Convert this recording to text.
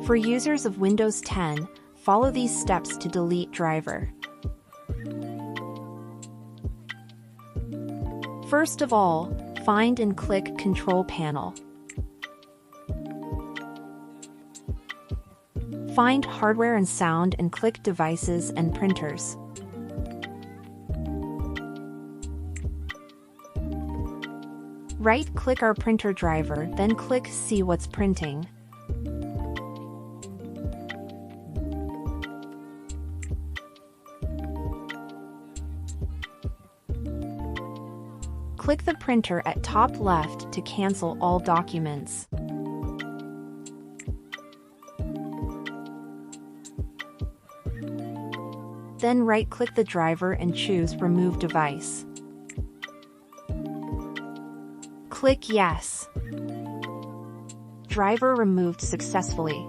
For users of Windows 10, follow these steps to delete driver. First of all, find and click Control Panel. Find Hardware and Sound and click Devices and Printers. Right-click our printer driver, then click See What's Printing. Click the printer at top left to cancel all documents. Then right-click the driver and choose Remove Device. Click Yes. Driver removed successfully.